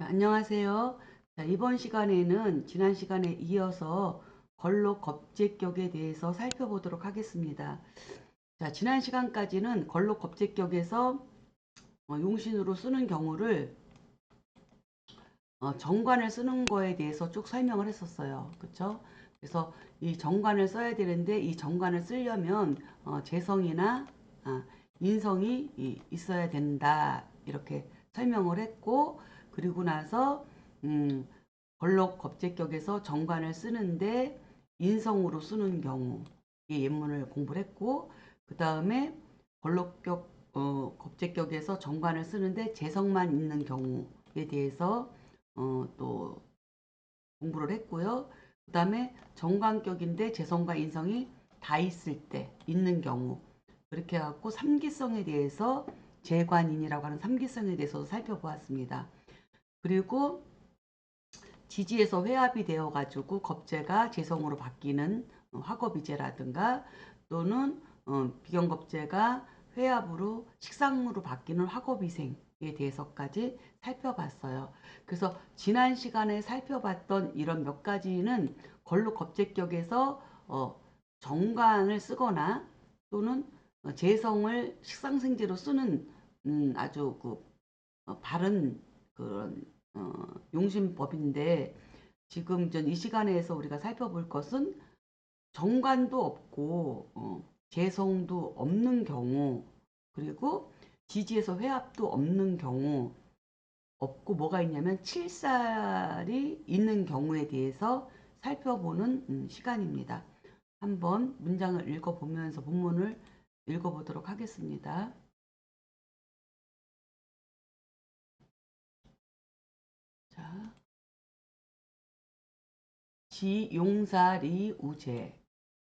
안녕하세요. 자, 이번 시간에는 지난 시간에 이어서 걸록 겁제격에 대해서 살펴보도록 하겠습니다. 자, 지난 시간까지는 걸록 겁제격에서 용신으로 쓰는 경우를 정관을 쓰는 거에 대해서 쭉 설명을 했었어요. 그쵸? 그래서 이 정관을 써야 되는데 이 정관을 쓰려면 재성이나 인성이 있어야 된다. 이렇게 설명을 했고, 그리고 나서 걸록 겁제격에서 정관을 쓰는데 인성으로 쓰는 경우의 예문을 공부를 했고, 그 다음에 걸록격 겁제격에서 정관을 쓰는데 재성만 있는 경우에 대해서 또 공부를 했고요. 그 다음에 정관격인데 재성과 인성이 다 있을 때 있는 경우, 그렇게 해갖고 삼기성에 대해서 재관인이라고 하는 삼기성에 대해서도 살펴보았습니다. 그리고 지지에서 회합이 되어가지고 겁재가 재성으로 바뀌는 화겁이제라든가, 또는 비경겁재가 회합으로 식상으로 바뀌는 화겁이생에 대해서까지 살펴봤어요. 그래서 지난 시간에 살펴봤던 이런 몇 가지는 걸로 겁재격에서 정관을 쓰거나 또는 재성을 식상생재로 쓰는 아주 바른 그런 용신법인데, 지금 전 이 시간에서 우리가 살펴볼 것은 정관도 없고 재성도 없는 경우, 그리고 지지에서 회합도 없는 경우, 없고 뭐가 있냐면 칠살이 있는 경우에 대해서 살펴보는 시간입니다. 한번 문장을 읽어보면서 본문을 읽어보도록 하겠습니다. 자, 지용사리 우제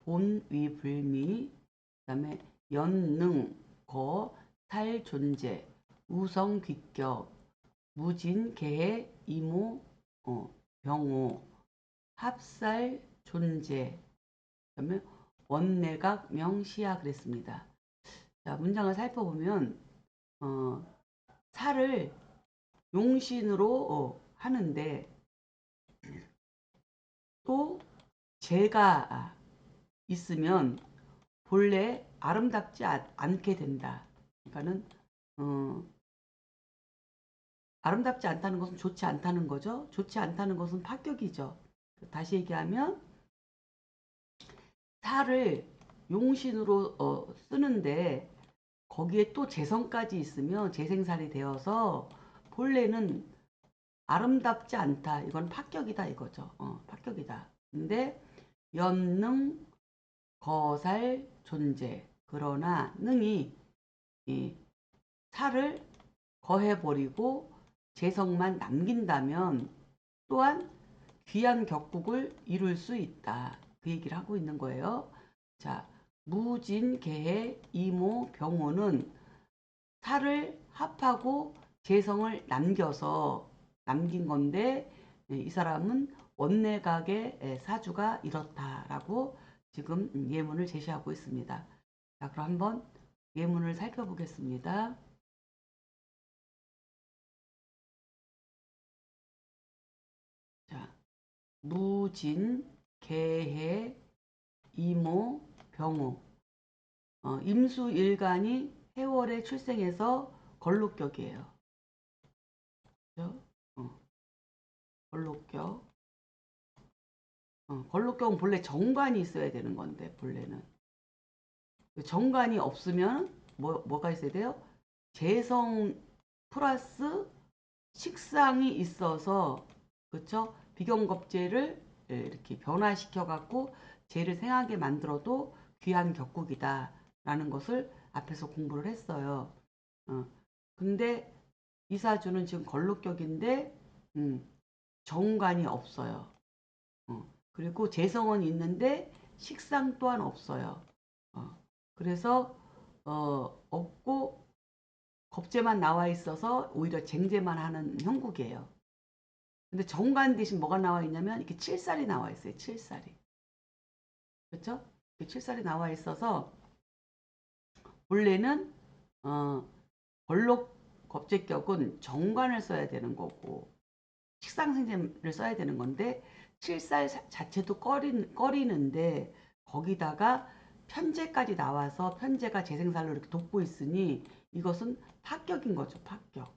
본위불미, 그 다음에 연능 거 살존재 우성귀격 무진개해 이모 병호 합살 존재, 그 다음에 원내각 명시야 그랬습니다. 자, 문장을 살펴보면 살을 용신으로 하는데 또 재가 있으면 본래 아름답지 않게 된다. 그러니까는 아름답지 않다는 것은 좋지 않다는 거죠. 좋지 않다는 것은 파격이죠. 다시 얘기하면 살을 용신으로 쓰는데 거기에 또 재성까지 있으면 재생살이 되어서 본래는 아름답지 않다. 이건 파격이다 이거죠. 파격이다. 근데 연능 거살 존재. 그러나 능이 이 살을 거해버리고 재성만 남긴다면 또한 귀한 격국을 이룰 수 있다. 그 얘기를 하고 있는 거예요. 자, 무진, 개해, 이모, 병호는 살을 합하고 재성을 남겨서 남긴 건데, 이 사람은 원내각의 사주가 이렇다라고 지금 예문을 제시하고 있습니다. 자, 그럼 한번 예문을 살펴보겠습니다. 자, 무진, 개해, 이모, 병호. 임수일간이 해월에 출생해서 걸록격이에요. 그죠? 걸록격. 걸록격은 본래 정관이 있어야 되는 건데, 본래는. 정관이 없으면 뭐가 있어야 돼요? 재성 플러스 식상이 있어서, 그쵸? 비경겁제를 이렇게 변화시켜 갖고 재를 생하게 만들어도 귀한 격국이다 라는 것을 앞에서 공부를 했어요. 어, 근데 이사주는 지금 걸록격인데 정관이 없어요. 그리고 재성은 있는데 식상 또한 없어요. 그래서 없고 겁재만 나와 있어서 오히려 쟁제만 하는 형국이에요. 근데 정관 대신 뭐가 나와 있냐면 이렇게 칠살이 나와 있어요. 칠살이. 그렇죠? 칠살이 나와 있어서 원래는 벌록 겁재격은 정관을 써야 되는 거고, 식상생제를 써야 되는 건데 칠살 자체도 꺼리는데 거기다가 편제까지 나와서 편제가 재생살로 이렇게 돋고 있으니 이것은 파격인 거죠. 파격.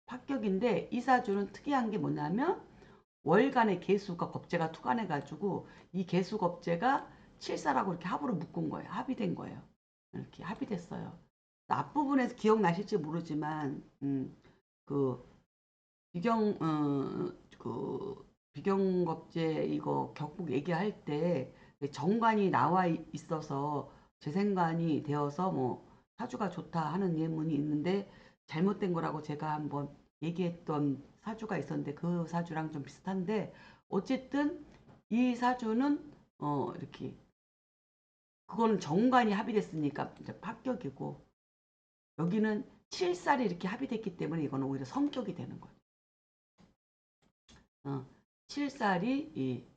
파격인데 이 사주는 특이한 게 뭐냐면 월간의 개수가 겁재가 투간해가지고 이 개수 겁재가 칠사라고 이렇게 합으로 묶은 거예요. 합의된 거예요. 이렇게 합의됐어요. 앞부분에서 기억나실지 모르지만 그 비경 그 비경겁제 이거 격북 얘기할 때 정관이 나와 있어서 재생관이 되어서 뭐 사주가 좋다 하는 예문이 있는데 잘못된 거라고 제가 한번 얘기했던 사주가 있었는데 그 사주랑 좀 비슷한데 어쨌든 이 사주는 이렇게 그거는 정관이 합의됐으니까 이제 합격이고 여기는 칠살이 이렇게 합의됐기 때문에 이거는 오히려 성격이 되는 거예요. 칠살이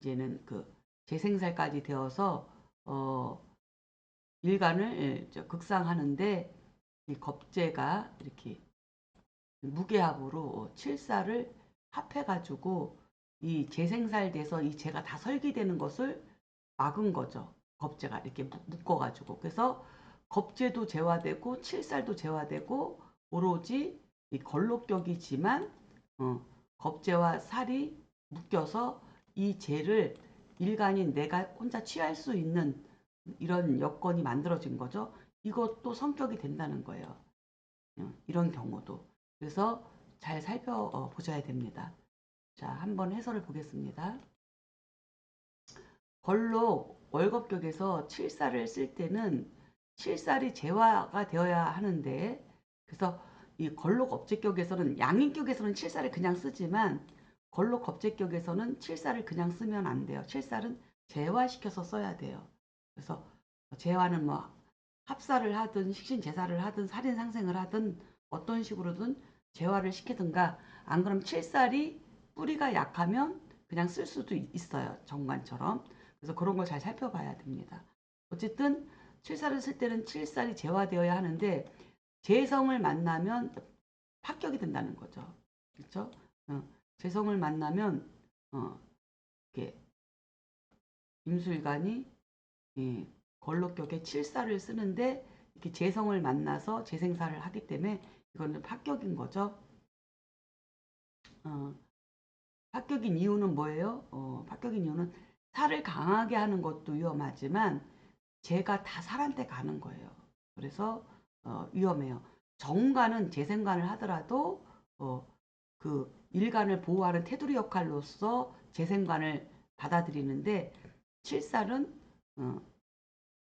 이제는 그 재생살까지 되어서 일간을 극상하는데 이 겁재가 이렇게 무게합으로 칠살을 합해가지고 이 재생살 돼서 이 재가 다 설기되는 것을 막은 거죠. 겁재가 이렇게 묶어가지고 그래서 겁재도 재화되고 칠살도 재화되고 오로지 이 걸록격이지만 겁재와 살이 묶여서 이 재를 일간인 내가 혼자 취할 수 있는 이런 여건이 만들어진 거죠. 이것도 성격이 된다는 거예요. 이런 경우도. 그래서 잘 살펴보셔야 됩니다. 자, 한번 해설을 보겠습니다. 걸록 월겁격에서 칠살을 쓸 때는 칠살이 재화가 되어야 하는데 그래서 이 걸록 업제격에서는 양인격에서는 칠살을 그냥 쓰지만 걸록 겁제격에서는 칠살을 그냥 쓰면 안 돼요. 칠살은 재화시켜서 써야 돼요. 그래서 재화는 뭐 합사를 하든 식신제사를 하든 살인상생을 하든 어떤 식으로든 재화를 시키든가 안 그러면 칠살이 뿌리가 약하면 그냥 쓸 수도 있어요. 정관처럼. 그래서 그런 걸 잘 살펴봐야 됩니다. 어쨌든 칠살을 쓸 때는 칠살이 재화되어야 하는데 재성을 만나면 합격이 된다는 거죠. 그렇죠? 재성을 만나면 이렇게 임술관이 걸록격에 칠살을 쓰는데 이렇게 재성을 만나서 재생살을 하기 때문에 이거는 합격인 거죠. 합격인 이유는 뭐예요? 합격인 이유는 살을 강하게 하는 것도 위험하지만 재가 다 살한테 가는 거예요. 그래서 위험해요. 정관은 재생관을 하더라도 그 일간을 보호하는 테두리 역할로서 재생관을 받아들이는데 칠살은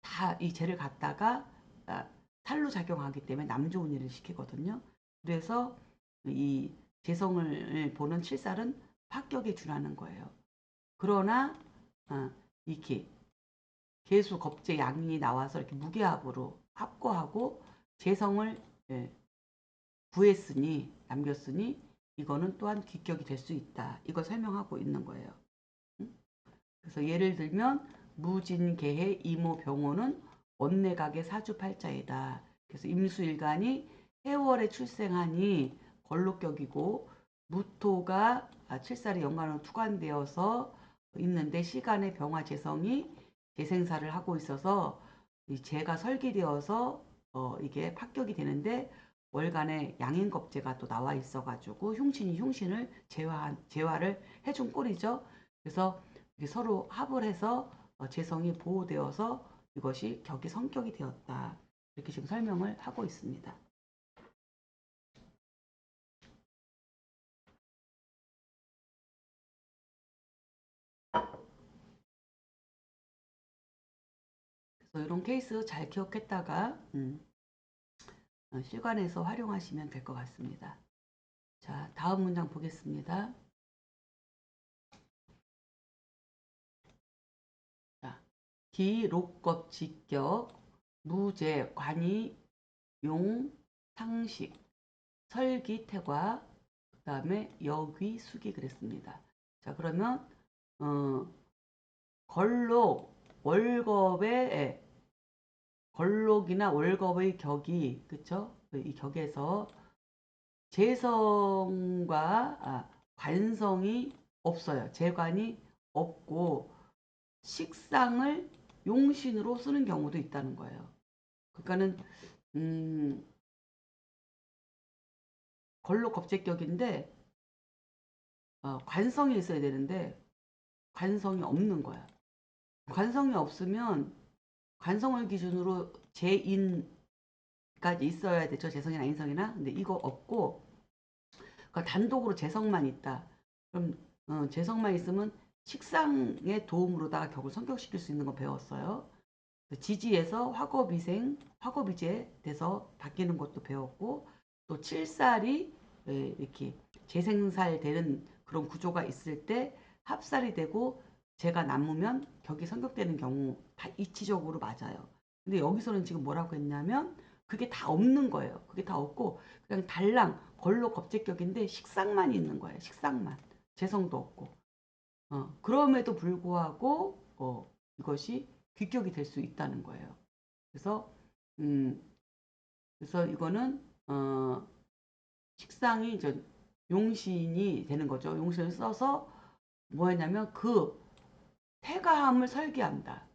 다 이 재를 갖다가 살로 작용하기 때문에 남 좋은 일을 시키거든요. 그래서 이 재성을 보는 칠살은 합격에 준하는 거예요. 그러나 이렇게 개수 겁재 양이 나와서 이렇게 무게합으로 합거하고 재성을 구했으니 남겼으니 이거는 또한 귀격이 될 수 있다. 이걸 설명하고 있는 거예요. 그래서 예를 들면 무진개해 이모병호는 원내각의 사주팔자이다. 그래서 임수일간이 해월에 출생하니 걸록격이고 무토가 칠살이 연간으로 투관되어서 있는데 시간의 병화재성이 재생사를 하고 있어서 이 재가 설기되어서 이게 합격이 되는데 월간에 양인겁재가 또 나와 있어가지고 흉신이 흉신을 재화를 해준 꼴이죠. 그래서 서로 합을 해서 재성이 보호되어서 이것이 격이 성격이 되었다. 이렇게 지금 설명을 하고 있습니다. 그래서 이런 케이스 잘 기억했다가 실관에서 활용하시면 될 것 같습니다. 자, 다음 문장 보겠습니다. 자, 기록겁 직격 무제 관이 용 상식 설기 태과 그 다음에 여귀 수기 그랬습니다. 자, 그러면 걸록 월겁의 걸록이나 월겁의 격이 그쵸? 이 격에서 재성과 관성이 없어요. 재관이 없고 식상을 용신으로 쓰는 경우도 있다는 거예요. 그러니까는 걸로 겁재격인데 관성이 있어야 되는데 관성이 없는 거야. 관성이 없으면 관성을 기준으로 재인까지 있어야 되죠. 재성이나 인성이나. 근데 이거 없고 그러니까 단독으로 재성만 있다. 그럼 재성만 있으면 식상의 도움으로다가 격을 성격시킬 수 있는 거 배웠어요. 지지에서 화거비생, 화거비제 돼서 바뀌는 것도 배웠고 또 칠살이 이렇게 재생살되는 그런 구조가 있을 때 합살이 되고 재가 남으면 격이 성격되는 경우 다 이치적으로 맞아요. 근데 여기서는 지금 뭐라고 했냐면 그게 다 없는 거예요. 그게 다 없고 그냥 달랑 걸로 겁재격인데 식상만 있는 거예요. 식상만. 재성도 없고. 그럼에도 불구하고 이것이 귀격이 될 수 있다는 거예요. 그래서 음, 그래서 이거는 식상이 이제 용신이 되는 거죠. 용신을 써서 뭐였냐면 그 태가함을 설계한다.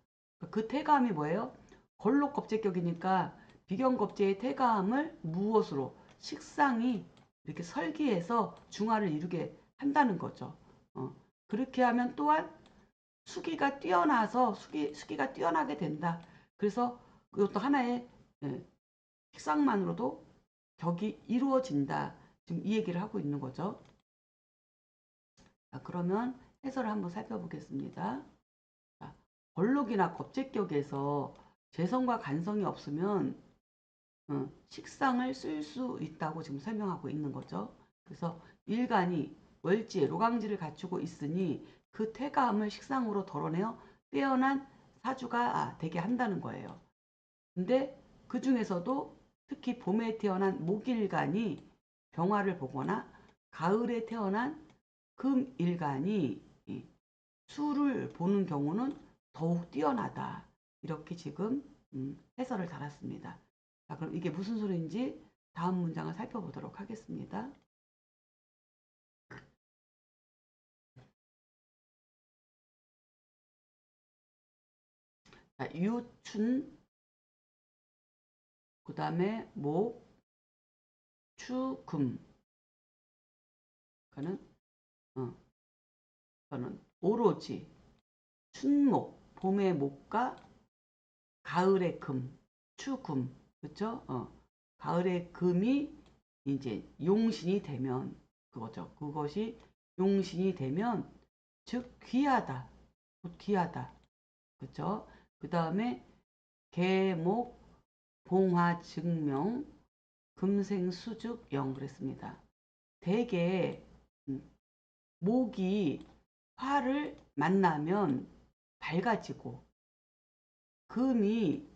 그 태가함이 뭐예요? 걸록겁재격이니까 비견겁재의 태가함을 무엇으로 식상이 이렇게 설계해서 중화를 이루게 한다는 거죠. 그렇게 하면 또한 수기가 뛰어나서 수기가 뛰어나게 된다. 그래서 그것도 하나의 식상만으로도 격이 이루어진다. 지금 이 얘기를 하고 있는 거죠. 자, 그러면 해설을 한번 살펴보겠습니다. 자, 걸록이나 겁재격에서 재성과 간성이 없으면 식상을 쓸 수 있다고 지금 설명하고 있는 거죠. 그래서 일간이 월지에 로강지를 갖추고 있으니 그 태감을 식상으로 덜어내어 빼어난 사주가 되게 한다는 거예요. 근데 그 중에서도 특히 봄에 태어난 목일간이 병화를 보거나 가을에 태어난 금일간이 수를 보는 경우는 더욱 뛰어나다. 이렇게 지금 해설을 달았습니다. 자, 그럼 이게 무슨 소리인지 다음 문장을 살펴보도록 하겠습니다. 자, 유춘, 그 다음에 목, 추, 금. 그러니까는, 저는 오로지 춘목, 봄의 목과 가을의 금, 추금, 그쵸? 가을의 금이 이제 용신이 되면 그거죠. 그것이 용신이 되면 즉 귀하다, 귀하다, 그쵸? 그 다음에 계목, 봉화, 증명, 금생, 수죽, 영 그랬습니다. 대개 목이 화를 만나면 밝아지고 금이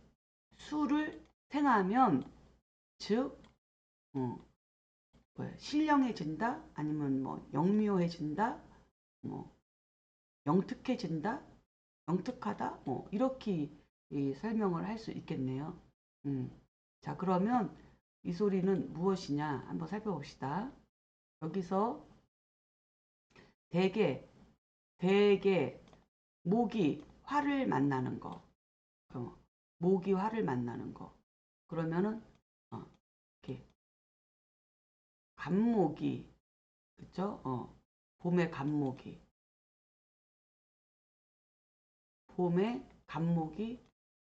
수를 생하면 즉 신령해진다 아니면 뭐 영묘해진다 뭐 영특해진다 영특하다 뭐 이렇게 설명을 할 수 있겠네요. 자 그러면 이 소리는 무엇이냐 한번 살펴봅시다. 여기서 대개 목이 화를 만나는 거 목이 화를 만나는 거 그러면은 이렇게 간목이 그쵸? 봄의 간목이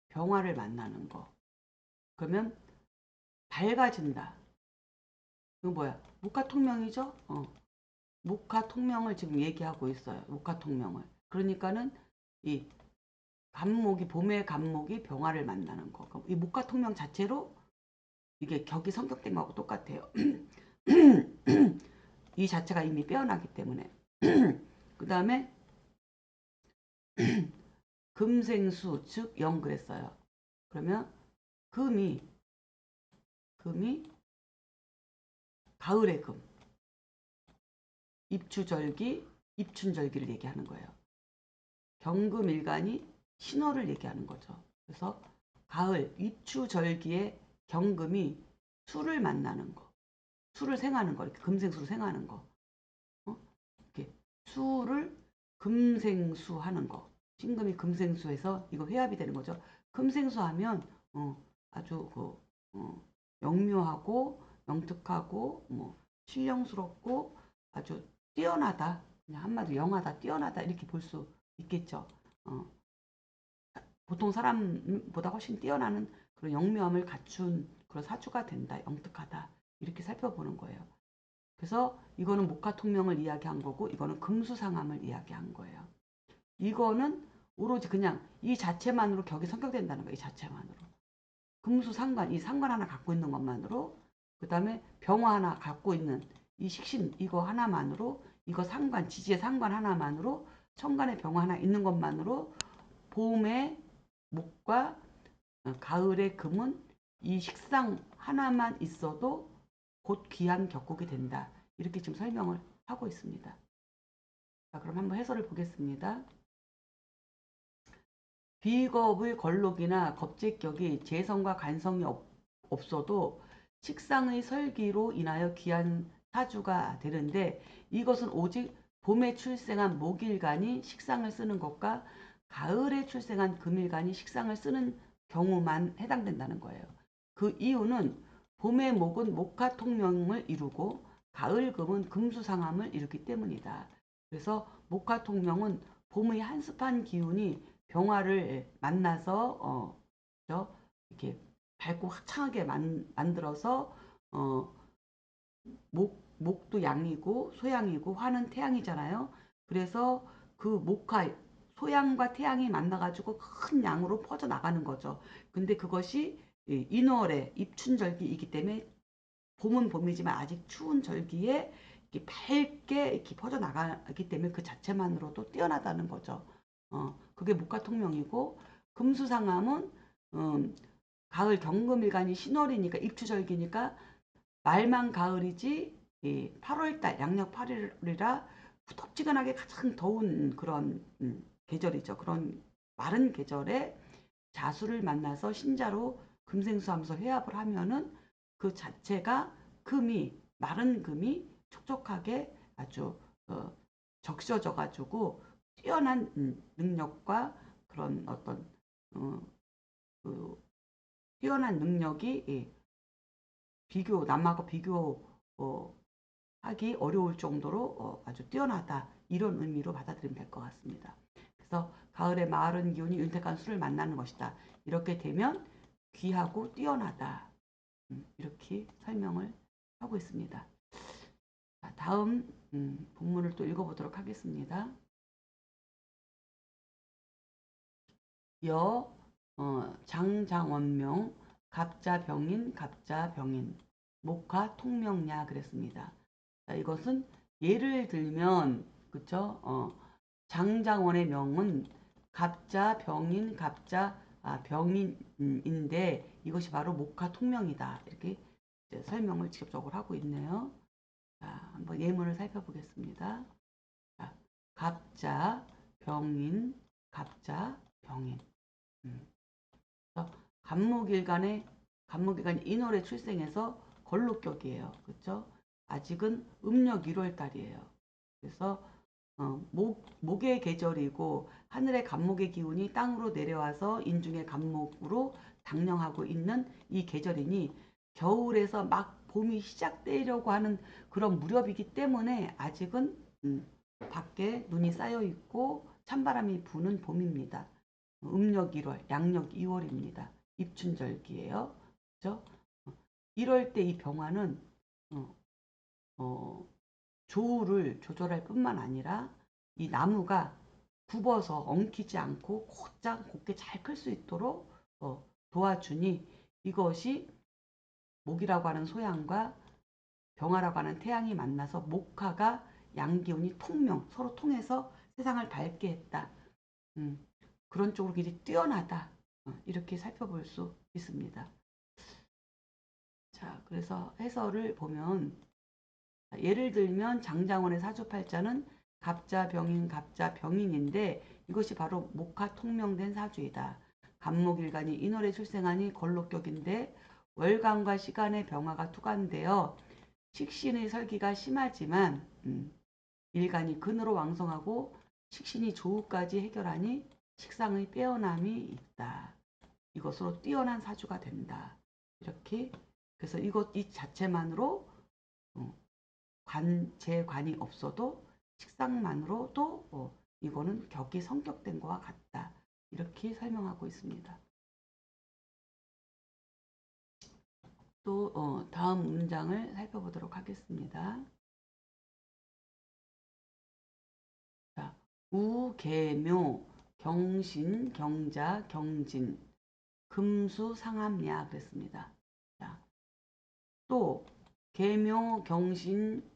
병화를 만나는 거 그러면 밝아진다. 이거 뭐야? 목화통명이죠? 목화통명을 지금 얘기하고 있어요. 목화통명을. 그러니까는 이 봄의 간목이 병화를 만나는 거. 그럼 이 목화통명 자체로 이게 격이 성격된 거하고 똑같아요. 이 자체가 이미 빼어나기 때문에. 그 다음에 금생수 즉 영 그랬어요. 그러면 금이 가을의 금 입춘절기를 얘기하는 거예요. 경금일간이 신월을 얘기하는 거죠. 그래서 가을 입추절기에 경금이 수를 만나는 거 수를 생하는 거, 이렇게 금생수로 생하는 거. 이렇게 수를 금생수 하는 거. 신금이 금생수해서 이거 회합이 되는 거죠. 금생수 하면 아주 영묘하고 영특하고 신령스럽고 아주 뛰어나다. 그냥 한마디로 영하다, 뛰어나다 이렇게 볼 수 있겠죠. 보통 사람보다 훨씬 뛰어나는 그런 영묘함을 갖춘 그런 사주가 된다. 영특하다. 이렇게 살펴보는 거예요. 그래서 이거는 목화통명을 이야기한 거고 이거는 금수상함을 이야기한 거예요. 이거는 오로지 그냥 이 자체만으로 격이 성격된다는 거예요. 이 자체만으로. 금수상관, 이 상관 하나 갖고 있는 것만으로 그 다음에 병화 하나 갖고 있는 이 식신 이거 하나만으로 이거 상관, 지지의 상관 하나만으로 천간의 병화 하나 있는 것만으로 봄의 목과 가을의 금은 이 식상 하나만 있어도 곧 귀한 격국이 된다. 이렇게 지금 설명을 하고 있습니다. 자, 그럼 한번 해설을 보겠습니다. 비겁의 걸록이나 겁재격이 재성과 간성이 없어도 식상의 설기로 인하여 귀한 사주가 되는데 이것은 오직 봄에 출생한 목일간이 식상을 쓰는 것과 가을에 출생한 금일간이 식상을 쓰는 경우만 해당된다는 거예요. 그 이유는 봄의 목은 목화통명을 이루고 가을 금은 금수상함을 이루기 때문이다. 그래서 목화통명은 봄의 한습한 기운이 병화를 만나서 이렇게 밝고 화창하게 만들어서 목도 양이고 소양이고 화는 태양이잖아요. 그래서 그 목화 소양과 태양이 만나가지고 큰 양으로 퍼져 나가는 거죠. 근데 그것이 인월의 입춘절기이기 때문에 봄은 봄이지만 아직 추운 절기에 이렇게 밝게 이렇게 퍼져 나가기 때문에 그 자체만으로도 뛰어나다는 거죠. 그게 목화통명이고 금수상함은 가을 경금일간이 신월이니까 입추절기니까 말만 가을이지 8월달 양력 8일이라 후덥지근하게 가장 더운 그런 계절이죠. 그런 마른 계절에 자수를 만나서 신자로 금생수하면서 회합을 하면은 그 자체가 금이 마른 금이 촉촉하게 아주 적셔져 가지고 뛰어난 능력과 그런 어떤 그 뛰어난 능력이 비교 남하고 비교 하기 어려울 정도로 아주 뛰어나다 이런 의미로 받아들이면 될 것 같습니다. 그래서 가을의 마른 기운이 윤택한 수를 만나는 것이다. 이렇게 되면 귀하고 뛰어나다. 이렇게 설명을 하고 있습니다. 자, 다음 본문을 또 읽어보도록 하겠습니다. 장장원명 갑자병인 갑자병인 목화통명야 그랬습니다. 자, 이것은 예를 들면 그쵸? 장장원의 명은 갑자병인 갑자병인인데 이것이 바로 목화통명이다. 이렇게 설명을 직접적으로 하고 있네요. 자, 한번 예문을 살펴보겠습니다. 자, 갑자병인 갑자병인 간목일간이 인월에 출생해서 걸록격이에요. 그렇죠? 아직은 음력 1월 달이에요. 그래서 목의 계절이고 하늘의 간목의 기운이 땅으로 내려와서 인중의 간목으로 당령하고 있는 이 계절이니 겨울에서 막 봄이 시작되려고 하는 그런 무렵이기 때문에 아직은 밖에 눈이 쌓여 있고 찬바람이 부는 봄입니다. 음력 1월, 양력 2월입니다. 입춘절기예요. 그죠? 이럴 때 이 병화는 조우를 조절할 뿐만 아니라 이 나무가 굽어서 엉키지 않고 곧장 곱게 잘 클 수 있도록 도와주니 이것이 목이라고 하는 소양과 병화라고 하는 태양이 만나서 목화가 양기운이 통명 서로 통해서 세상을 밝게 했다. 그런 쪽으로 굉장히 뛰어나다. 이렇게 살펴볼 수 있습니다. 자, 그래서 해설을 보면 예를 들면 장장원의 사주팔자는 갑자병인 갑자병인인데 이것이 바로 목화통명된 사주이다. 간목일간이 인월에 출생하니 걸록격인데 월간과 시간의 병화가 투관되어 식신의 설기가 심하지만 일간이 근으로 왕성하고 식신이 조우까지 해결하니 식상의 빼어남이 있다. 이것으로 뛰어난 사주가 된다. 이렇게 그래서 이 자체만으로 재관이 없어도 식상만으로도 이거는 격이 성격된 것과 같다. 이렇게 설명하고 있습니다. 또 다음 문장을 살펴보도록 하겠습니다. 자, 우계묘 경신 경자 경진 금수상함야 그랬습니다. 자, 또 계묘 경신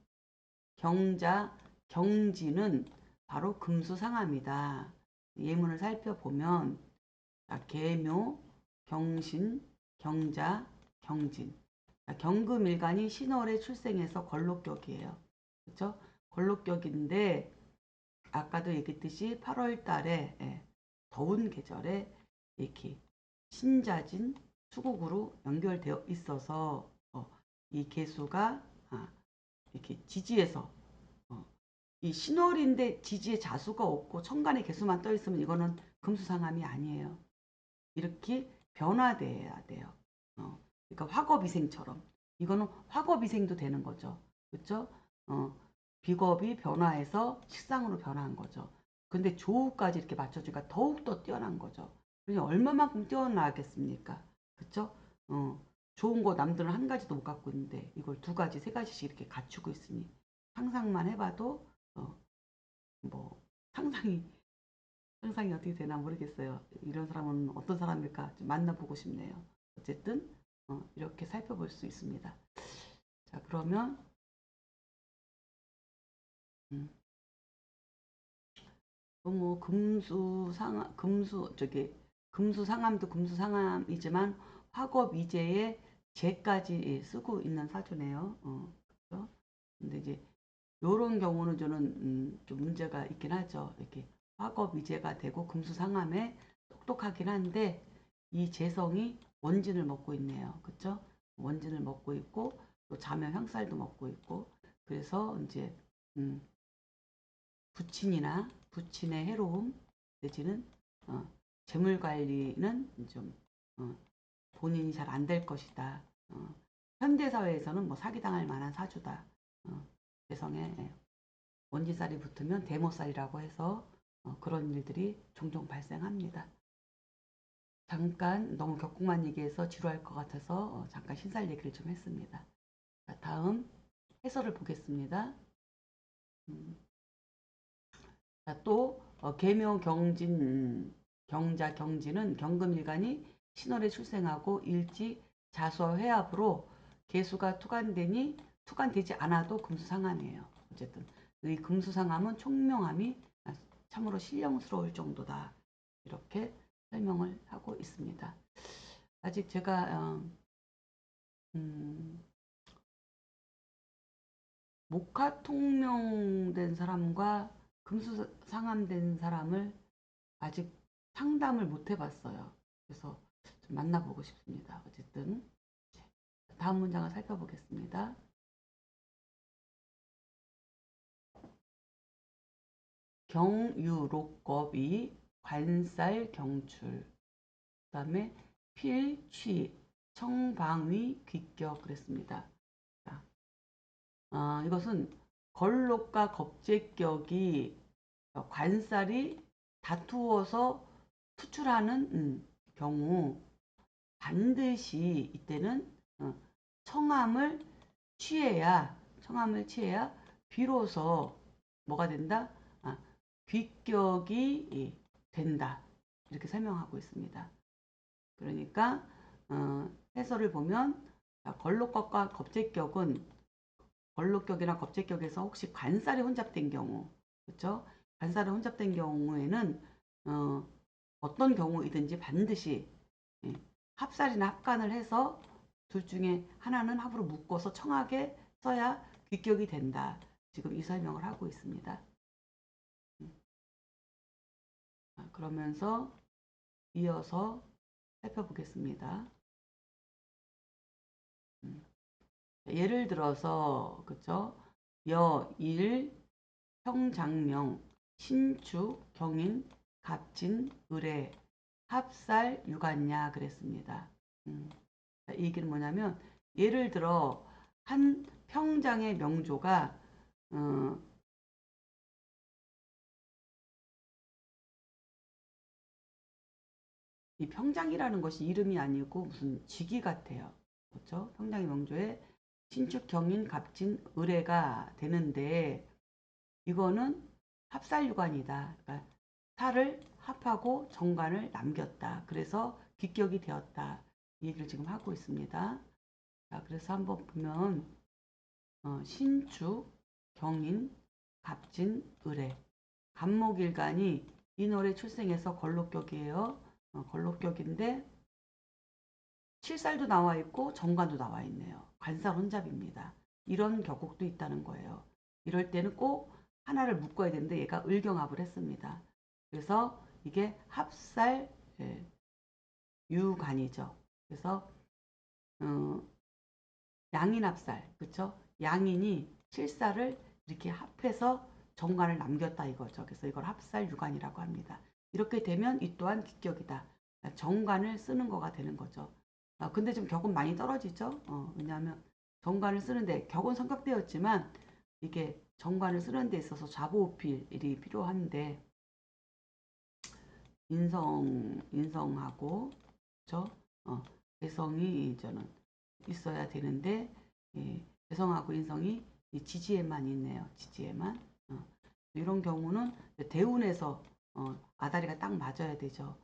경자 경진은 바로 금수상함이다. 예문을 살펴보면 계묘 경신 경자 경진 경금일간이 신월에 출생해서 걸록격이에요. 그렇죠? 걸록격인데 아까도 얘기했듯이 8월 달에 더운 계절에 이렇게 신자진 수국으로 연결되어 있어서 이 개수가 이렇게 지지에서 이 신월인데 지지에 자수가 없고 천간에 개수만 떠 있으면 이거는 금수상함이 아니에요. 이렇게 변화돼야 돼요. 그러니까 화겁이생처럼 이거는 화겁이생도 되는 거죠. 그렇죠? 비겁이 변화해서 식상으로 변화한 거죠. 근데 조우까지 이렇게 맞춰주니까 더욱더 뛰어난 거죠. 그러니 얼마만큼 뛰어나겠습니까? 그렇죠? 좋은 거 남들은 한 가지도 못 갖고 있는데 이걸 두 가지, 세 가지씩 이렇게 갖추고 있으니 상상만 해봐도 뭐 상상이 어떻게 되나 모르겠어요. 이런 사람은 어떤 사람일까 좀 만나보고 싶네요. 어쨌든 이렇게 살펴볼 수 있습니다. 자, 그러면 뭐 금수상함도 금수상함이지만 화겁이제에 제까지 쓰고 있는 사주네요. 그렇죠? 근데 이제 요런 경우는 저는 좀 문제가 있긴 하죠. 이렇게 화겁이제가 되고 금수상함에 똑똑하긴 한데 이 재성이 원진을 먹고 있네요. 그렇죠? 원진을 먹고 있고 또 자묘 향살도 먹고 있고 그래서 이제 부친의 해로움 내지는 재물 관리는 좀 본인이 잘 안 될 것이다. 현대 사회에서는 뭐 사기당할 만한 사주다. 재성에 원진살이 붙으면 대모살이라고 해서 그런 일들이 종종 발생합니다. 잠깐 너무 격국만 얘기해서 지루할 것 같아서 잠깐 신살 얘기를 좀 했습니다. 자, 다음 해설을 보겠습니다. 자, 또 계묘 경진 경자 경진은 경금일간이 신월에 출생하고 일지 자수와 회합으로 개수가 투간되지 않아도 금수상함이에요. 어쨌든 이 금수상함은 총명함이 참으로 신령스러울 정도다. 이렇게 설명을 하고 있습니다. 아직 제가 목화통명된 사람과 금수상함된 사람을 아직 상담을 못 해봤어요. 그래서 좀 만나보고 싶습니다. 어쨌든 다음 문장을 살펴보겠습니다. 경유록겁이 관살 경출 그 다음에 필취 청방위 귀격 그랬습니다. 이것은 걸록과 겁제격이 관살이 다투어서 투출하는 경우 반드시 이때는 청함을 취해야 비로소 뭐가 된다? 귀격이 된다. 이렇게 설명하고 있습니다. 그러니까 해설을 보면 걸록격과 겁제격은 걸록격이나 겁제격에서 혹시 관살이 혼잡된 경우, 그렇죠? 관살이 혼잡된 경우에는 어떤 경우이든지 반드시 합살이나 합간을 해서 둘 중에 하나는 합으로 묶어서 청하게 써야 귀격이 된다. 지금 이 설명을 하고 있습니다. 그러면서 이어서 살펴보겠습니다. 예를 들어서 그쵸? 여일, 평장명, 신축, 경인, 갑진, 을의, 합살, 유관야 그랬습니다. 이 얘기는 뭐냐면 예를 들어 한 평장의 명조가 어, 이 평장이라는 것이 이름이 아니고 무슨 직위 같아요. 그렇죠? 평장의 명조에 신축, 경인, 갑진, 을해가 되는데 이거는 합살유관이다. 그러니까 살을 합하고 정관을 남겼다. 그래서 기격이 되었다. 이 얘기를 지금 하고 있습니다. 자, 그래서 한번 보면 신축, 경인, 갑진, 을해. 간목일간이 인월에 출생해서 걸록격이에요. 걸록격인데 칠살도 나와 있고 정관도 나와 있네요. 관살 혼잡입니다. 이런 격국도 있다는 거예요. 이럴 때는 꼭 하나를 묶어야 되는데 얘가 을경합을 했습니다. 그래서 이게 합살 예, 유관이죠. 그래서 어, 양인 합살, 그렇죠? 양인이 칠살을 이렇게 합해서 정관을 남겼다 이거죠. 그래서 이걸 합살 유관이라고 합니다. 이렇게 되면 이 또한 기격이다. 정관을 쓰는 거가 되는 거죠. 근데 좀 격은 많이 떨어지죠. 왜냐하면 정관을 쓰는데 격은 성격되었지만 이게 정관을 쓰는 데 있어서 좌보우필이 필요한데 인성하고 그렇죠? 개성이 저는 있어야 되는데 개성하고 인성이 지지에만 있네요. 지지에만. 이런 경우는 대운에서 아다리가 딱 맞아야 되죠.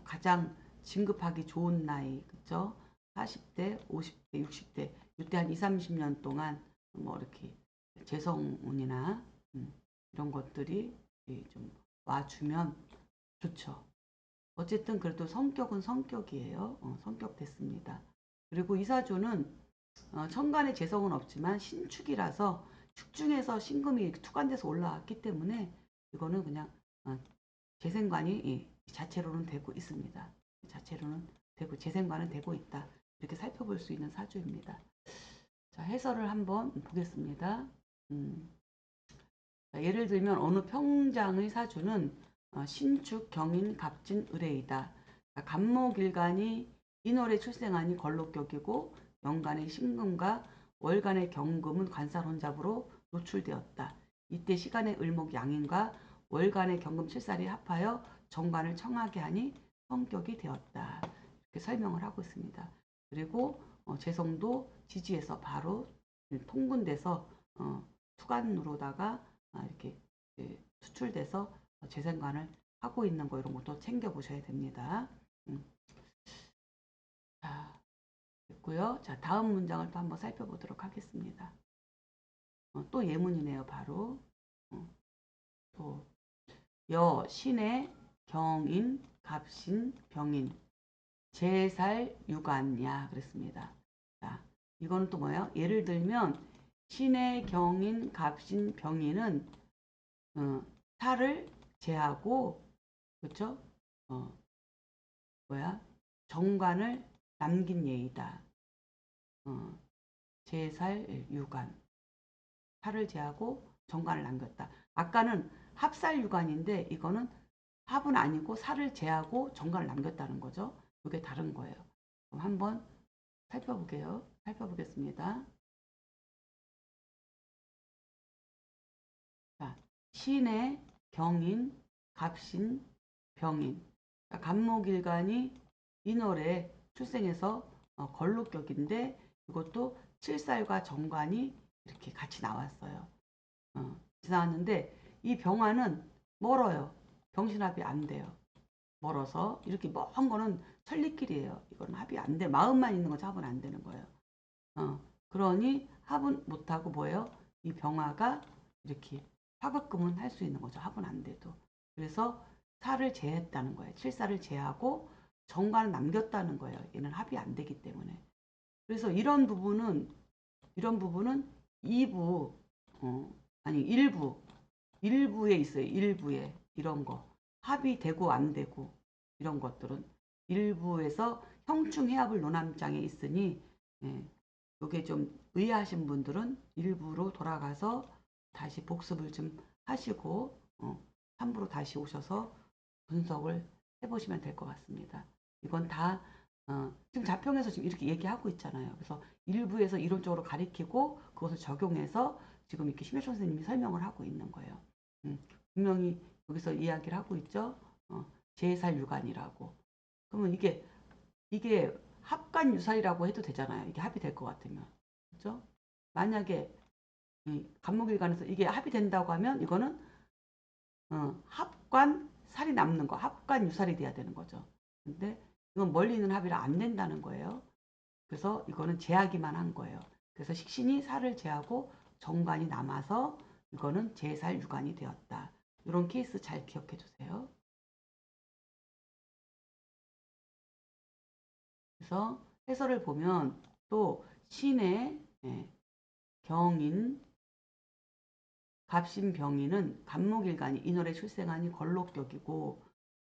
가장 진급하기 좋은 나이, 그죠? 40대, 50대, 60대, 이때 한 2, 30년 동안 뭐 이렇게 재성운이나 이런 것들이 좀 와주면 좋죠. 어쨌든 그래도 성격은 성격이에요. 성격 됐습니다. 그리고 이사주는 천간에 재성은 없지만 신축이라서 축중에서 신금이 투관돼서 올라왔기 때문에 이거는 그냥 재생관이 자체로는 되고 있습니다. 자체로는 되고 재생관은 되고 있다. 이렇게 살펴볼 수 있는 사주입니다. 자, 해설을 한번 보겠습니다. 자, 예를 들면 어느 평장의 사주는 신축, 경인, 갑진, 을해이다. 그러니까 간목일간이 인월에 출생하니 걸록격이고 연간의 신금과 월간의 경금은 관살혼잡으로 노출되었다. 이때 시간의 을목 양인과 월간의 경금 칠살이 합하여 정관을 청하게 하니 성격이 되었다. 이렇게 설명을 하고 있습니다. 그리고 재성도 지지에서 바로 통근돼서 투관으로다가 이렇게 수출돼서 재생관을 하고 있는 거 이런 것도 챙겨보셔야 됩니다. 자, 됐고요. 자, 다음 문장을 또 한번 살펴보도록 하겠습니다. 또 예문이네요, 바로. 또 신의, 경인, 갑신, 병인, 제살, 유관야 그랬습니다. 자, 이거는 또 뭐예요? 예를 들면 신의, 경인, 갑신, 병인은 살을 제하고 그렇죠? 뭐야? 정관을 남긴 예이다. 제살, 유관. 살을 제하고 정관을 남겼다. 아까는 합살 유관인데 이거는 합은 아니고 살을 제하고 정관을 남겼다는 거죠. 이게 다른 거예요. 그럼 한번 살펴보겠습니다. 자, 신의, 경인, 갑신, 병인. 그러니까 간목일간이 인월에 출생해서 걸록격인데 이것도 칠살과 정관이 이렇게 같이 나왔어요. 나왔는데 이 병화는 멀어요. 병신합이 안 돼요. 멀어서 이렇게 먼 거는 천리길이에요. 이건 합이 안 돼. 마음만 있는 건 합은 안 되는 거예요. 그러니 합은 못하고 뭐예요? 이 병화가 이렇게 화급금은 할 수 있는 거죠. 합은 안 돼도. 그래서 살을 제했다는 거예요. 칠살을 제하고 정관을 남겼다는 거예요. 얘는 합이 안 되기 때문에. 그래서 이런 부분은 2부, 아니 일부에 있어요. 일부에 이런 거 합이 되고 안 되고 이런 것들은 일부에서 형충해합을 논함장에 있으니 예, 이게 좀 의아하신 분들은 일부로 돌아가서 다시 복습을 좀 하시고 함부로 다시 오셔서 분석을 해보시면 될 것 같습니다. 이건 다 지금 자평에서 지금 이렇게 얘기하고 있잖아요. 그래서 일부에서 이론적으로 가리키고 그것을 적용해서 지금 이렇게 심혜천 선생님이 설명을 하고 있는 거예요. 분명히 여기서 이야기를 하고 있죠. 제살유관이라고. 그러면 이게 합관유살이라고 해도 되잖아요. 이게 합이 될 것 같으면. 그렇죠? 만약에 간목일관에서 이게 합이 된다고 하면 이거는 합관살이 남는 거, 합관유살이 돼야 되는 거죠. 근데 이건 멀리 있는 합이라 안 된다는 거예요. 그래서 이거는 제하기만 한 거예요. 그래서 식신이 살을 제하고 정관이 남아서 이거는 제살유관이 되었다. 이런 케이스 잘 기억해 주세요. 그래서 해설을 보면 또 신의 경인, 갑신병인은 간목일간이 인월에 출생하니 걸록격이고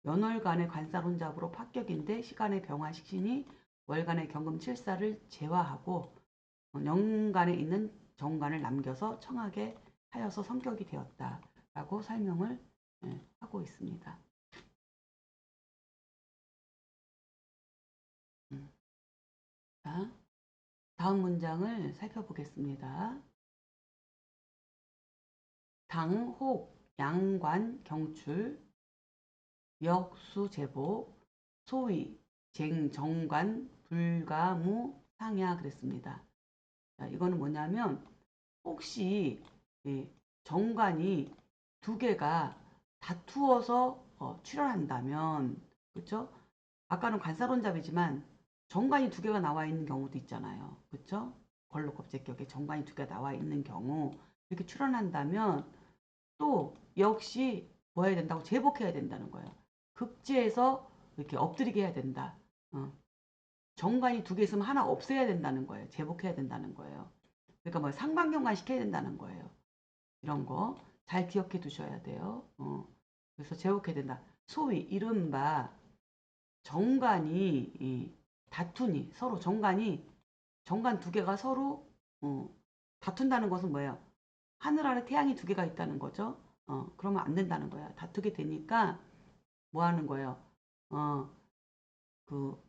연월간의 관사론잡으로 파격인데 시간의 병화식신이 월간의 경금칠사를 제화하고 연간에 있는 정관을 남겨서 청하게 하여서 성격이 되었다라고 설명을 하고 있습니다. 자, 다음 문장을 살펴보겠습니다. 당, 혹, 양관, 경출, 역수, 제복, 소위, 쟁, 정관, 불가무, 상야 그랬습니다. 자, 이거는 뭐냐면 혹시 정관이 두 개가 다투어서 출현한다면 그렇죠? 아까는 관사론잡이지만 정관이 두 개가 나와 있는 경우도 있잖아요. 그렇죠? 걸록겁제격에 정관이 두 개가 나와 있는 경우 이렇게 출현한다면 또 역시 뭐 해야 된다고 제복해야 된다는 거예요. 급제해서 이렇게 엎드리게 해야 된다. 정관이 두 개 있으면 하나 없애야 된다는 거예요. 제복해야 된다는 거예요. 그러니까 뭐 상반경관 시켜야 된다는 거예요. 이런 거 잘 기억해 두셔야 돼요. 그래서 제복해야 된다. 소위 이른바 정관이 다투니 서로 정관 두 개가 서로 다툰다는 것은 뭐예요? 하늘 아래 태양이 두 개가 있다는 거죠. 그러면 안 된다는 거야. 다투게 되니까 뭐 하는 거예요? 그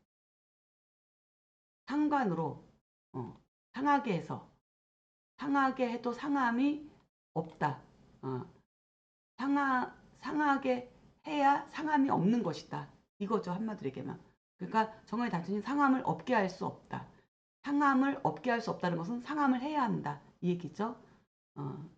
상관으로 상하게 해서 상하게 해도 상함이 없다. 상하게 해야 상함이 없는 것이다. 이거죠. 한마디로 얘기하면. 그러니까 정관이 단순히 상함을 없게 할 수 없다. 상함을 없게 할 수 없다는 것은 상함을 해야 한다. 이 얘기죠.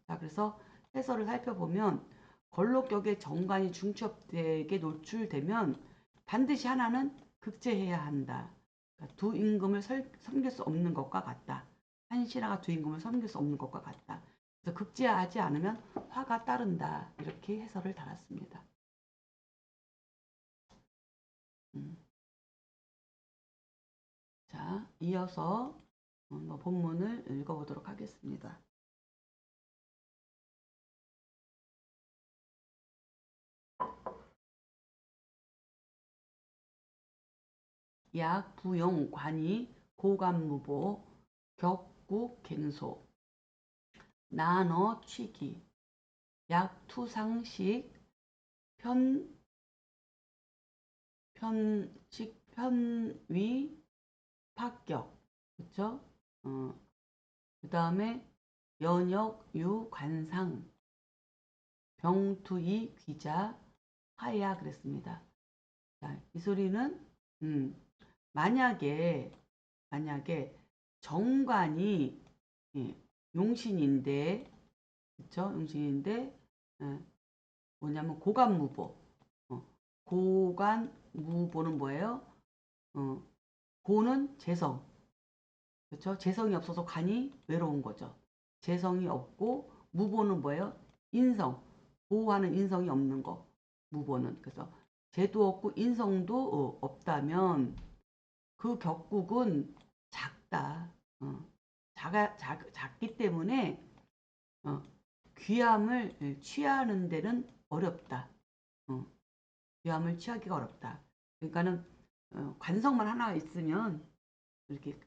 자, 그래서 해설을 살펴보면 걸록격의 정관이 중첩되게 노출되면 반드시 하나는 극제해야 한다. 그러니까 두 임금을 섬길 수 없는 것과 같다. 한 신하가 두 임금을 섬길 수 없는 것과 같다. 그래서 극제하지 않으면 화가 따른다. 이렇게 해설을 달았습니다. 자, 이어서 본문을 읽어보도록 하겠습니다. 약, 부용, 관이, 고감무보, 격국, 갱소, 난어, 취기, 약, 투상식, 편식, 편위, 파격. 그쵸? 그 다음에 연역, 유, 관상, 병투이, 귀자, 하야 그랬습니다. 자, 이 소리는 만약에 정관이 용신인데 그쵸? 용신인데 뭐냐면 고관무보 고관무보는 뭐예요? 고는 재성 그쵸? 재성이 없어서 관이 외로운 거죠. 재성이 없고 무보는 뭐예요? 인성 보호하는 인성이 없는 거 무보는 그래서 재도 없고 인성도 없다면 그 격국은 작다. 작기 때문에 귀함을 취하는 데는 어렵다. 귀함을 취하기가 어렵다. 그러니까는 관성만 하나 있으면 이렇게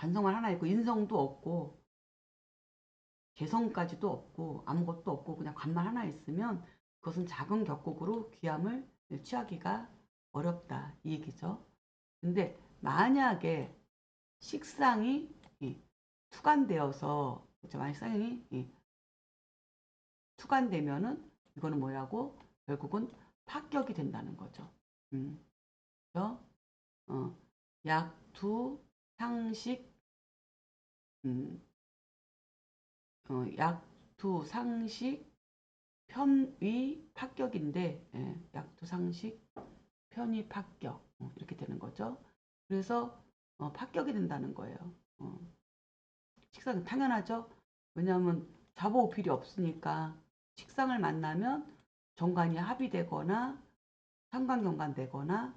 관성만 하나 있고 인성도 없고 개성까지도 없고 아무것도 없고 그냥 관만 하나 있으면 그것은 작은 격국으로 귀함을 취하기가 어렵다 이 얘기죠. 근데 만약에 식상이 투간되어서 그렇죠? 만약 식상이 투간되면은 이거는 뭐라고 결국은 합격이 된다는 거죠. 그래서 약투 상식 약투 상식 편위 합격인데 약투 상식 편위 합격 이렇게 되는 거죠. 그래서 합격이 된다는 거예요. 식상 당연하죠. 왜냐하면 좌보우필이 없으니까 식상을 만나면 정관이 합의되거나 상관경관되거나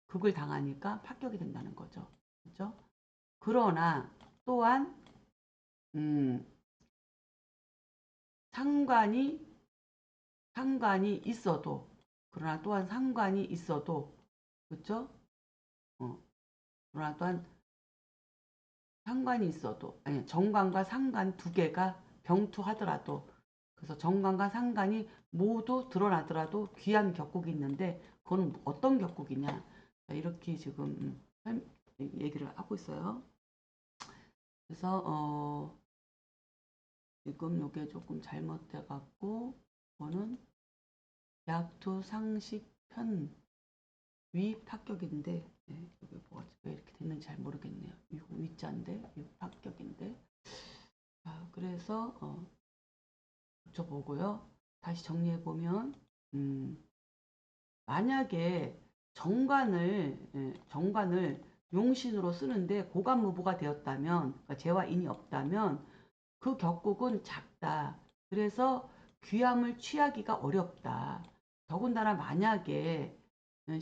극을 당하니까 합격이 된다는 거죠. 그렇죠? 그러나 또한 상관이 있어도 그러나 또한 상관이 있어도 그렇죠? 그러나 또한 상관이 있어도 아니 정관과 상관 두 개가 병투하더라도 그래서 정관과 상관이 모두 드러나더라도 귀한 격국이 있는데 그건 어떤 격국이냐 이렇게 지금 얘기를 하고 있어요. 그래서 지금 이게 조금 잘못돼 갖고 이거는 약투 상식 편 위합격인데 이게 뭐가 왜 이렇게 됐는지 잘 모르겠네요. 이거 위자인데 위합격인데 그래서 붙여보고요. 다시 정리해 보면 만약에 정관을 용신으로 쓰는데 고관무부가 되었다면 그러니까 재와 인이 없다면 그 격국은 작다. 그래서 귀함을 취하기가 어렵다. 더군다나 만약에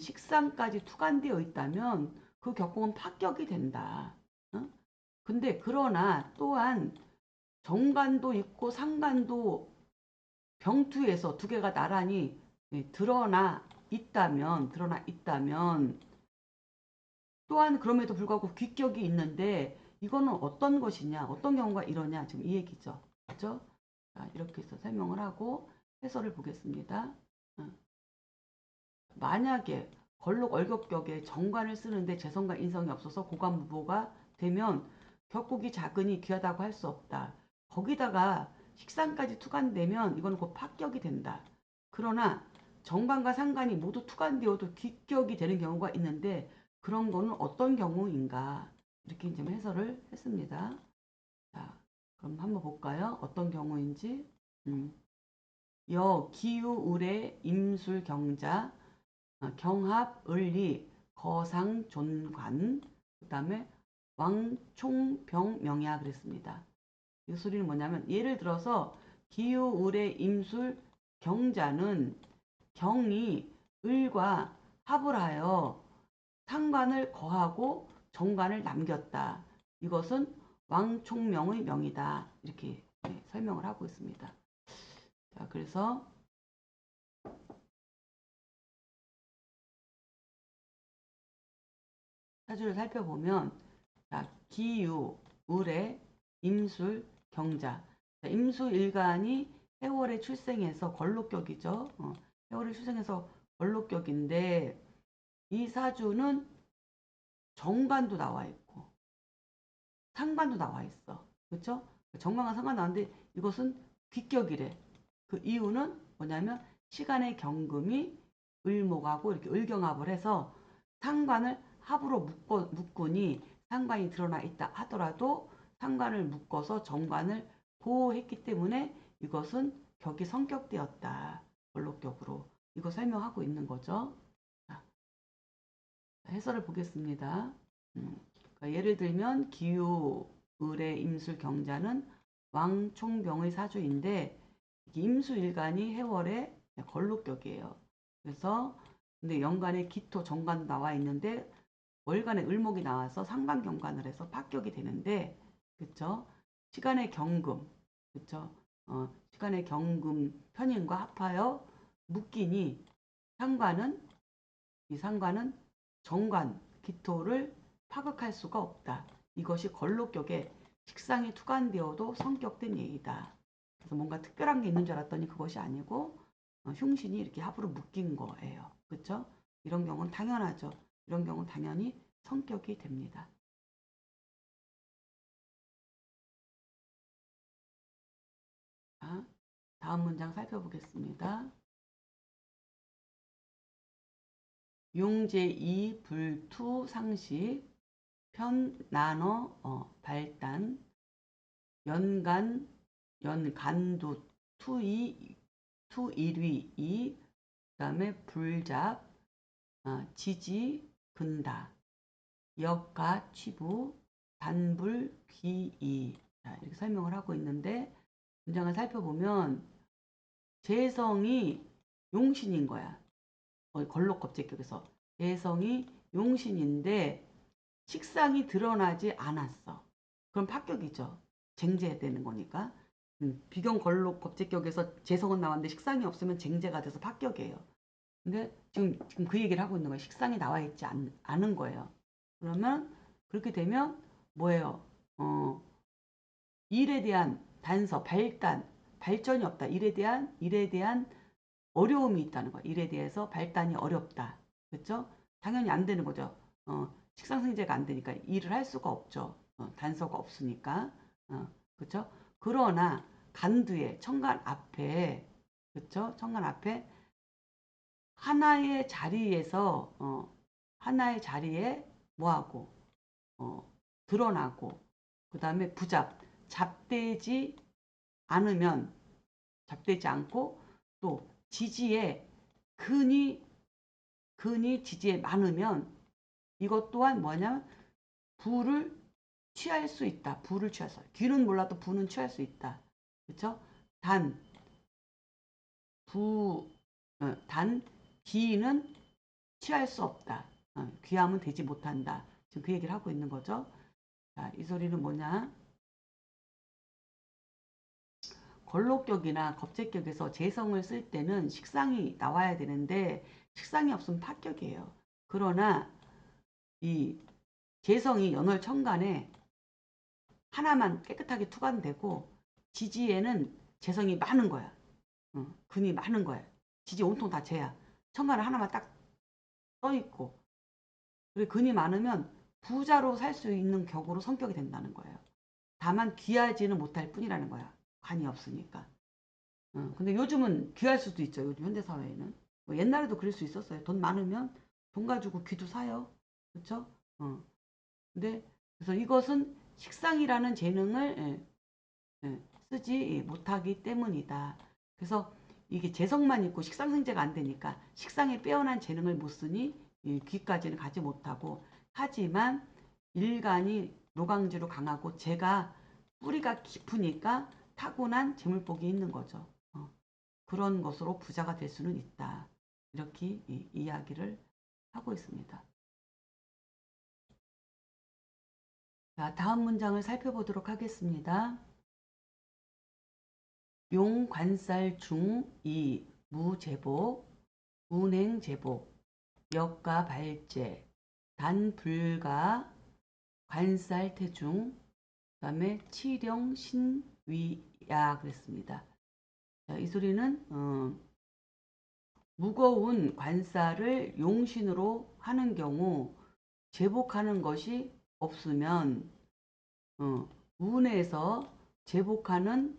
식상까지 투간되어 있다면 그 격국은 합격이 된다. 근데 그러나 또한 정관도 있고 상관도 병투에서 두 개가 나란히 드러나 있다면 또한 그럼에도 불구하고 귀격이 있는데 이거는 어떤 것이냐 어떤 경우가 이러냐 지금 이 얘기죠. 그렇죠? 자, 이렇게 해서 설명을 하고 해설을 보겠습니다. 만약에 걸록 얼격격에 정관을 쓰는데 재성과 인성이 없어서 고관무보가 되면 격국이 작으니 귀하다고 할 수 없다. 거기다가 식상까지 투간되면 이건 곧 합격이 된다. 그러나 정관과 상관이 모두 투간되어도 귀격이 되는 경우가 있는데 그런 거는 어떤 경우인가 이렇게 이제 해설을 했습니다. 자, 그럼 한번 볼까요? 어떤 경우인지. 기유, 을의 임술, 경자, 경합, 을리, 거상, 존관, 그 다음에 왕, 총, 병, 명야 그랬습니다. 이 소리는 뭐냐면 예를 들어서 기유, 을의 임술, 경자는 경이 을과 합을 하여 상관을 거하고 정관을 남겼다. 이것은 왕총명의 명이다. 이렇게 설명을 하고 있습니다. 자, 그래서 사주를 살펴보면 자, 기유, 을의 임술, 경자. 자, 임수일간이 해월에 출생해서 걸록격이죠. 해월에 출생해서 걸록격인데 이 사주는 정관도 나와 있고 상관도 나와 있어. 그렇죠? 정관과 상관 나왔는데 이것은 귀격이래. 그 이유는 뭐냐면 시간의 경금이 을목하고 이렇게 을경합을 해서 상관을 합으로 묶으니 상관이 드러나 있다 하더라도 상관을 묶어서 정관을 보호했기 때문에 이것은 격이 성격되었다. 원록격으로. 이거 설명하고 있는 거죠. 자, 해설을 보겠습니다. 그러니까 예를 들면 기유, 을의 임술, 경자는 왕총병의 사주인데 임수일간이 해월의 걸록격이에요. 그래서 근데 연간에 기토, 정관 나와 있는데 월간에 을목이 나와서 상관경관을 해서 합격이 되는데 그쵸? 시간의 경금 그쵸? 시간의 경금 편인과 합하여 묶이니 상관은 이 상관은 정관, 기토를 파극할 수가 없다. 이것이 걸록격에 식상이 투관되어도 성격된 예이다. 그래서 뭔가 특별한 게 있는 줄 알았더니 그것이 아니고 흉신이 이렇게 합으로 묶인 거예요. 그렇죠? 이런 경우는 당연하죠. 이런 경우는 당연히 성격이 됩니다. 자, 다음 문장 살펴보겠습니다. 용제이 불투 상식 편 나눠 발단 연간 연간두 투일위 그다음에 불잡 지지 근다 역가 취부 단불 귀이 이렇게 설명을 하고 있는데 문장을 살펴보면 재성이 용신인 거야. 걸록겁제격에서 재성이 용신인데 식상이 드러나지 않았어. 그럼 파격이죠. 쟁제되는 거니까. 비경 걸록 겁제격에서 재성은 나왔는데 식상이 없으면 쟁제가 돼서 파격이에요. 근데 지금 그 얘기를 하고 있는 거예요. 식상이 나와 있지 않은 거예요. 그러면 그렇게 되면 뭐예요? 일에 대한 단서, 발전이 없다. 일에 대한 어려움이 있다는 거예요. 일에 대해서 발단이 어렵다. 그렇죠? 당연히 안 되는 거죠. 식상생제가 안 되니까 일을 할 수가 없죠. 단서가 없으니까. 그렇죠? 그러나 간두에 천간 앞에 그렇죠? 천간 앞에 하나의 자리에서 하나의 자리에 뭐하고 드러나고 그 다음에 잡되지 않으면 잡되지 않고 또 지지에 근이 지지에 많으면 이것 또한 뭐냐면 부를 취할 수 있다. 부를 취할 수 있다. 귀는 몰라도 부는 취할 수 있다. 그렇죠? 단 기는 취할 수 없다. 귀함은 되지 못한다. 지금 그 얘기를 하고 있는 거죠. 자, 이 소리는 뭐냐? 걸록격이나 겁제격에서 재성을 쓸 때는 식상이 나와야 되는데 식상이 없으면 파격이에요. 그러나 이 재성이 연월천간에 하나만 깨끗하게 투관되고 지지에는 재성이 많은 거야. 근이 많은 거야. 지지 온통 다 재야. 천간에 하나만 딱 떠있고 그리고 근이 많으면 부자로 살 수 있는 격으로 성격이 된다는 거예요. 다만 귀하지는 못할 뿐이라는 거야. 관이 없으니까. 근데 요즘은 귀할 수도 있죠. 요즘 현대사회에는. 뭐 옛날에도 그럴 수 있었어요. 돈 많으면 돈 가지고 귀도 사요. 그렇죠? 근데 그래서 이것은 식상이라는 재능을 쓰지 못하기 때문이다. 그래서 이게 재성만 있고 식상생제가 안 되니까 식상에 빼어난 재능을 못 쓰니 귀까지는 가지 못하고 하지만 일간이 노강지로 강하고 재가 뿌리가 깊으니까 타고난 재물복이 있는 거죠. 그런 것으로 부자가 될 수는 있다. 이렇게 이야기를 하고 있습니다. 자, 다음 문장을 살펴보도록 하겠습니다. 용관살 중2 무제복, 운행제복, 역가 발제, 단불가, 관살태중, 그 다음에 치령신위야 그랬습니다. 자, 이 소리는 무거운 관살을 용신으로 하는 경우 제복하는 것이 없으면 운에서 제복하는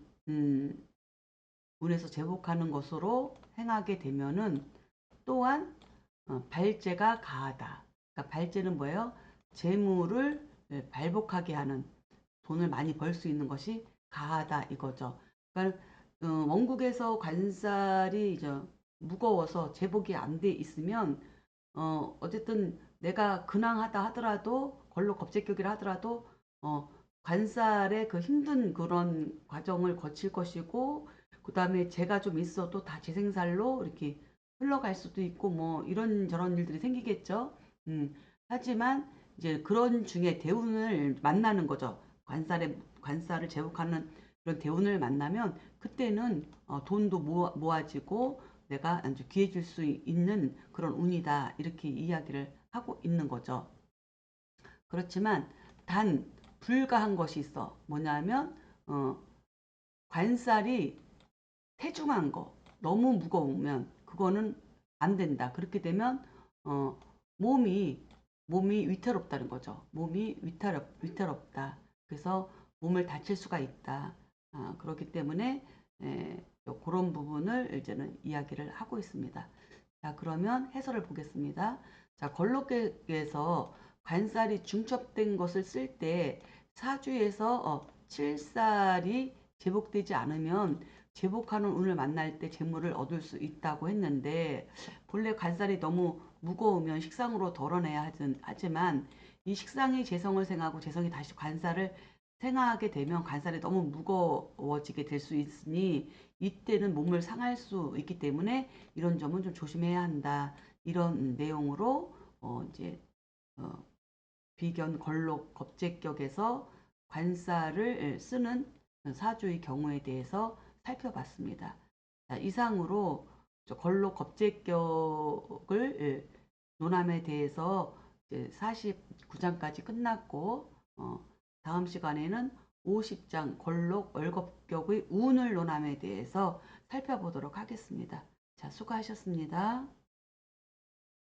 운에서 제복하는 것으로 행하게 되면은 또한 발제가 가하다. 그러니까 발제는 뭐예요? 재물을 발복하게 하는 돈을 많이 벌 수 있는 것이 가하다 이거죠. 그러니까 원국에서 관살이 이제 무거워서 제복이 안 돼 있으면 어쨌든 내가 근황하다 하더라도 걸로 겁제격이라 하더라도 관살의 그 힘든 그런 과정을 거칠 것이고 그 다음에 재가 좀 있어도 다 재생살로 이렇게 흘러갈 수도 있고 뭐 이런저런 일들이 생기겠죠. 하지만 이제 그런 중에 대운을 만나는 거죠. 관살을 제복하는 그런 대운을 만나면 그때는 돈도 모아지고 내가 아주 귀해질 수 있는 그런 운이다. 이렇게 이야기를 하고 있는 거죠. 그렇지만 단 불가한 것이 있어. 뭐냐면 관살이 태중한 거, 너무 무거우면 그거는 안 된다. 그렇게 되면 어, 몸이 위태롭다는 거죠. 몸이 위태롭다. 그래서 몸을 다칠 수가 있다. 그렇기 때문에 그런 부분을 이제는 이야기를 하고 있습니다. 자, 그러면 해설을 보겠습니다. 자, 걸록에서 관살이 중첩된 것을 쓸 때 사주에서 칠살이 제복되지 않으면 제복하는 운을 만날 때 재물을 얻을 수 있다고 했는데, 본래 관살이 너무 무거우면 식상으로 덜어내야 하지만 이 식상이 재성을 생하고 재성이 다시 관살을 생하게 되면 관살이 너무 무거워지게 될 수 있으니 이때는 몸을 상할 수 있기 때문에 이런 점은 좀 조심해야 한다. 이런 내용으로 이제 어, 비견 걸록 겁재격에서 관살을 쓰는 사주의 경우에 대해서 살펴봤습니다. 자, 이상으로 걸록 겁재격을 논함에 대해서 이제 49장까지 끝났고 다음 시간에는 50장 걸록 월겁격의 운을 논함에 대해서 살펴보도록 하겠습니다. 자, 수고하셨습니다.